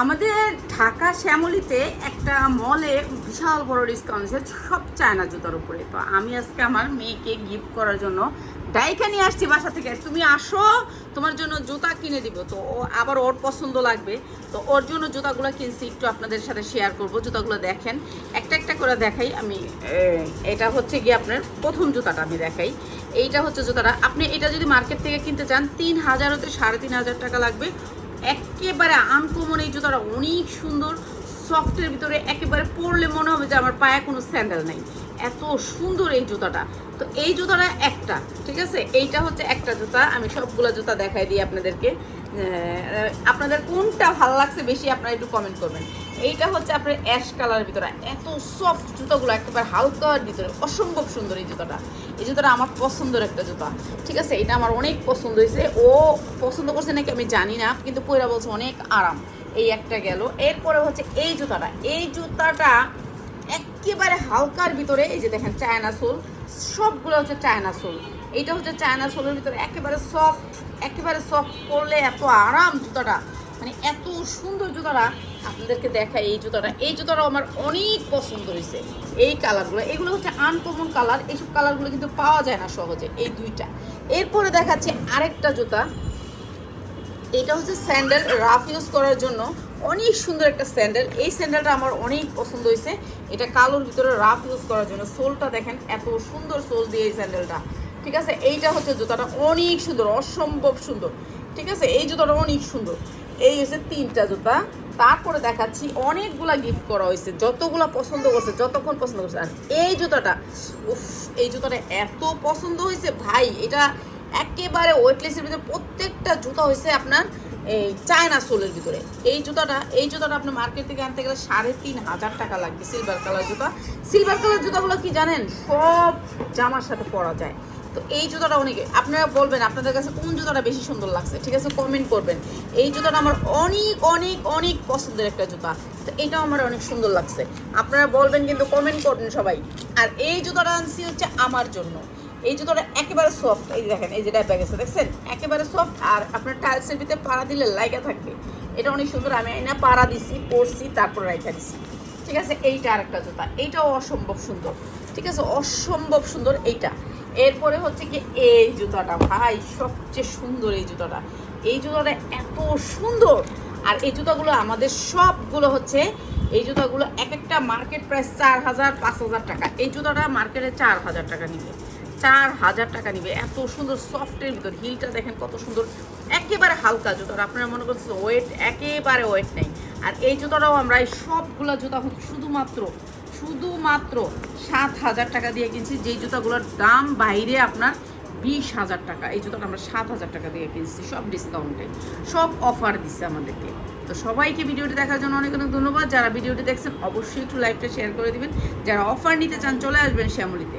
আমাদের ঢাকা শ্যামলীতে একটা মলে বিশাল বড় ডিসকাউন্ট আছে সব চায়না জুতার উপরে। তো আমি আজকে আমার মেয়েকে গিফট করার জন্য ডাইকা নিয়ে আসছি বাসা থেকে। তুমি আসো, তোমার জন্য জুতা কিনে দিব। তো ও আবার ওর পছন্দ লাগবে, তো ওর জন্য জুতাগুলো কিনছি, একটু আপনাদের সাথে শেয়ার করব। জুতাগুলো দেখেন, একটা একটা করে দেখাই আমি। এটা হচ্ছে গিয়ে আপনার প্রথম জুতাটা আমি দেখাই। এইটা হচ্ছে জুতাটা, আপনি এটা যদি মার্কেট থেকে কিনতে চান 3000 হতে 3500 টাকা লাগবে। একেবারে আনকমন এই জুতাটা, অনেক সুন্দর, সফটের ভিতরে, একেবারে পরলে মনে হবে যে আমার পায়ে কোনো স্যান্ডেল নেই, এত সুন্দর এই জুতাটা। তো এই জুতাটা একটা, ঠিক আছে, এইটা হচ্ছে একটা জুতা। আমি সবগুলো জুতা দেখাই দিই আপনাদেরকে, আপনাদের কোনটা ভালো লাগছে বেশি আপনারা একটু কমেন্ট করবেন। এইটা হচ্ছে আপনার অ্যাশ কালারের ভিতরে, এত সফট জুতাগুলো, একেবারে হালকার ভিতরে, অসম্ভব সুন্দর এই জুতাটা। এই জুতাটা আমার পছন্দের একটা জুতা, ঠিক আছে, এটা আমার অনেক পছন্দ হয়েছে। ও পছন্দ করছে নাকি আমি জানি না, কিন্তু পয়রা বলছে অনেক আরাম। এই একটা গেল। এরপরে হচ্ছে এই জুতাটা, এই জুতাটা একেবারে হালকার ভিতরে, এই যে দেখেন চায়না সোল, সবগুলো হচ্ছে চায়না সোল। এইটা হচ্ছে চায়না সোলের ভিতরে, একেবারে সফট, একেবারে সফট, পরলে এত আরাম জুতাটা, মানে এত সুন্দর জুতাটা। আপনাদেরকে দেখাই এই জুতাটা, এই জুতাটাও আমার অনেক পছন্দ হয়েছে। এই কালারগুলো, এগুলো হচ্ছে আনকমন কালার, এইসব কালারগুলো কিন্তু পাওয়া যায় না সহজে, এই দুইটা। এরপরে দেখাচ্ছি আরেকটা জুতা, এটা হচ্ছে স্যান্ডেল, রাফ ইউজ করার জন্য অনেক সুন্দর একটা স্যান্ডেল। এই স্যান্ডেলটা আমার অনেক পছন্দ হয়েছে, এটা কালোর ভিতরে রাফ ইউজ করার জন্য। সোলটা দেখেন, এত সুন্দর সোল দিয়ে এই স্যান্ডেলটা, ঠিক আছে। এইটা হচ্ছে জুতাটা অনেক সুন্দর, অসম্ভব সুন্দর, ঠিক আছে, এই জুতাটা অনেক সুন্দর। এই হচ্ছে তিনটা জুতা। তারপরে দেখাচ্ছি অনেকগুলা গিফট করা হয়েছে, যতগুলা পছন্দ করছে, যতক্ষণ পছন্দ করছে। আর এই জুতাটা, উফ, এই জুতাটা এত পছন্দ হয়েছে ভাই, এটা একেবারে ওয়েটলেসের ভিতরে, প্রত্যেকটা জুতা হয়েছে আপনার এই চায়না সোলের ভিতরে। এই জুতাটা আপনার মার্কেট থেকে আনতে গেলে 3500 টাকা লাগবে। সিলভার কালার জুতা, সিলভার কালার জুতাগুলো কি জানেন, সব জামার সাথে পরা যায়। তো এই জুতাটা অনেকে, আপনারা বলবেন আপনাদের কাছে কোন জুতাটা বেশি সুন্দর লাগছে, ঠিক আছে, কমেন্ট করবেন। এই জুতাটা আমার অনেক অনেক অনেক পছন্দের একটা জুতা, তো এটাও আমার অনেক সুন্দর লাগছে, আপনারা বলবেন কিন্তু, কমেন্ট করবেন সবাই। আর এই জুতাটা আনছি হচ্ছে আমার জন্য। এই জুতোটা একেবারে সফট, এই দেখেন, এই যে ডাব্বা গেছে দেখছেন, একেবারে সফট। আর আপনার টাইলসের ভিতরে পাড়া দিলে লাইগা থাকবে, এটা অনেক সুন্দর। আমি না পাড়া দিছি, পরছি, তারপর রাইখা দিছি, ঠিক আছে। এইটা আরেকটা জুতা, এইটাও অসম্ভব সুন্দর, ঠিক আছে, অসম্ভব সুন্দর এইটা। এরপরে হচ্ছে কি এই জুতাটা, ভাই সবচেয়ে সুন্দর এই জুতাটা, এই জুতাটা এত সুন্দর। আর এই জুতাগুলো আমাদের সবগুলো হচ্ছে, এই জুতাগুলো এক একটা মার্কেট প্রাইস 4000-5000 টাকা। এই জুতাটা মার্কেটে 4000 টাকা নিবে, 4000 টাকা নিবে। এত সুন্দর সফটের ভিতর, হিলটা দেখেন কত সুন্দর, একেবারে হালকা জুতাটা, আপনারা মনে করছেন ওয়েট, একেবারে ওয়েট নেই। আর এই জুতাটাও আমরা, এই সবগুলো জুতা শুধুমাত্র 7000 টাকা দিয়ে কিনছি। যেই জুতাগুলোর দাম বাইরে আপনার 20000 টাকা, এই জুতাটা আমরা 7000 টাকা দিয়ে কিনছি, সব ডিসকাউন্টে, সব অফার দিচ্ছে আমাদেরকে। তো সবাইকে ভিডিওটি দেখার জন্য অনেক অনেক ধন্যবাদ। যারা ভিডিওটি দেখছেন অবশ্যই একটু লাইভটা শেয়ার করে দিবেন। যারা অফার নিতে চান চলে আসবেন শ্যামলীতে।